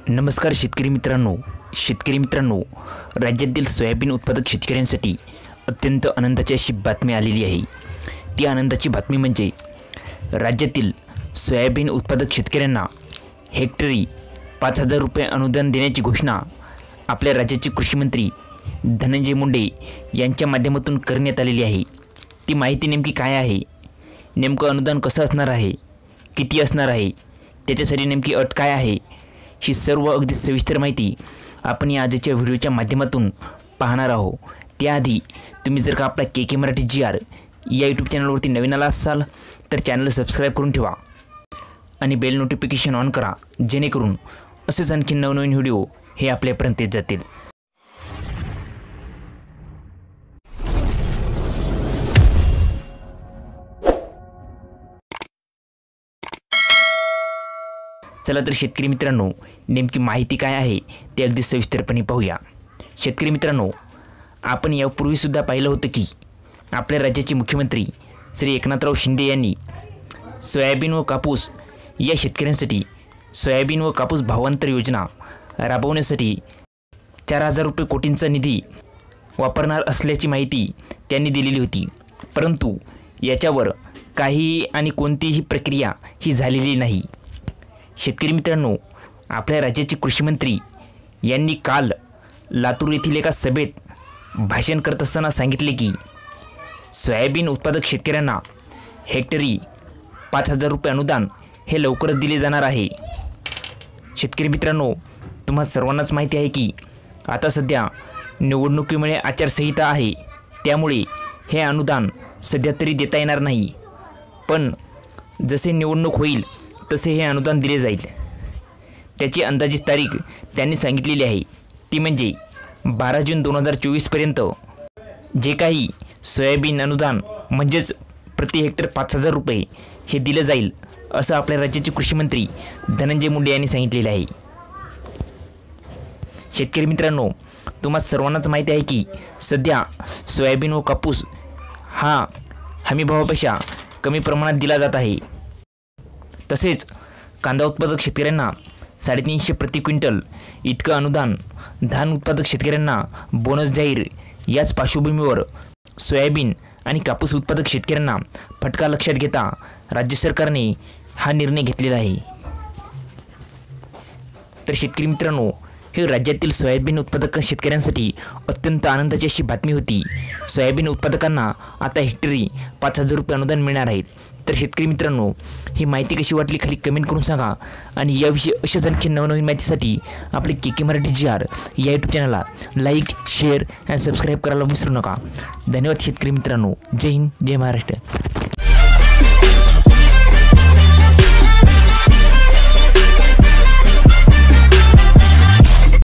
नमस्कार शेतकरी मित्रांनो, राज्यातील सोयाबीन उत्पादक शेतकऱ्यांसाठी अत्यंत आनंदाची अशी बातमी आलेली आहे। ती आनंदाची बातमी म्हणजे राज्यातील सोयाबीन उत्पादक शेतकऱ्यांना हेक्टरी 5,000 रुपये अनुदान देण्याची घोषणा आपल्या राज्याचे कृषी मंत्री धनंजय मुंडे यांच्या माध्यमातून करण्यात आलेली आहे। ती माहिती नेमकी काय आहे, नेमकं अनुदान कसं असणार आहे, किती असणार आहे, त्याच्यासाठी नेमकी अट काय आहे, ही सर्व अगदी सविस्तर माहिती आपण या आजच्या व्हिडिओच्या माध्यमातून पाहणार आहोत। त्याआधी तुम्ही जर का आपला के मराठी GR या यूट्यूब चॅनलवरती नवीन आला असाल तर चॅनल सबस्क्राईब करून ठेवा आणि बेल नोटिफिकेशन ऑन करा, जेणेकरून असेच आणखी नवनवीन व्हिडिओ हे आपल्यापर्यंत येत जातील। चला तर शेतकरी मित्रांनो, नेमकी माहिती काय आहे ते अगदी सविस्तरपणे पाहूया। शेतकरी मित्रांनो, आपण यापूर्वीसुद्धा पाहिलं होतं की आपल्या राज्याचे मुख्यमंत्री श्री एकनाथराव शिंदे यांनी सोयाबीन व कापूस या शेतकऱ्यांसाठी सोयाबीन व कापूस भावांतर योजना राबवण्यासाठी 4,000 रुपये कोटींचा निधी वापरणार असल्याची माहिती त्यांनी दिलेली होती। परंतु याच्यावर काही आणि कोणतीही प्रक्रिया ही झालेली नाही। शेतकरी मित्रांनो, आपल्या राज्याचे कृषी मंत्री यांनी काल लातूर येथील एका सभेत भाषण करत असताना सांगितले की सोयाबीन उत्पादक शेतकऱ्यांना हेक्टरी 5,000 रुपये अनुदान हे लवकरच दिले जाणार आहे। शेतकरी मित्रांनो, तुम्हा सर्वांनाच माहिती आहे की आता सध्या निवडणुकीमुळे आचारसंहिता आहे, त्यामुळे हे अनुदान सध्या तरी देता येणार नाही। पण जसे निवडणूक होईल तसे हे अनुदान दिले जाईल। त्याची अंदाजित तारीख त्यांनी सांगितलेली आहे, ती म्हणजे 12 जून 2024 पर्यंत जे काही सोयाबीन अनुदान म्हणजेच प्रति हेक्टर 5,000 रुपये हे दिले जाईल, असं आपल्या राज्याचे कृषी मंत्री धनंजय मुंडे यांनी सांगितलेले आहे। शेतकरी मित्रांनो, तुम्हा सर्वांनाच माहिती आहे की सध्या सोयाबीन व कापूस हा हमीभावापेक्षा कमी प्रमाणात दिला जात आहे। तसेच कांदा उत्पादक शेतकऱ्यांना 350 प्रति क्विंटल इतकं अनुदान, धान उत्पादक शेतकऱ्यांना बोनस जाहीर, याच पार्श्वभूमीवर सोयाबीन आणि कापूस उत्पादक शेतकऱ्यांना फटका लक्षात घेता राज्य सरकारने हा निर्णय घेतलेला आहे। तर शेतकरी मित्रांनो, हे राज्यातील सोयाबीन उत्पादक शेतकऱ्यांसाठी अत्यंत आनंदाची अशी बातमी होती। सोयाबीन उत्पादकांना आता हेक्टरी 5,000 रुपये अनुदान मिळणार आहे। तर शेतकरी मित्रांनो, ही माहिती कशी वाटली खाली कमेंट करून सांगा आणि याविषयी अशाच आणखी नवनवीन माहितीसाठी आपले के मराठी GR या यूट्यूब चॅनलला लाईक, शेअर आणि सबस्क्राईब करायला विसरू नका। धन्यवाद शेतकरी मित्रांनो। जय हिंद, जय महाराष्ट्र।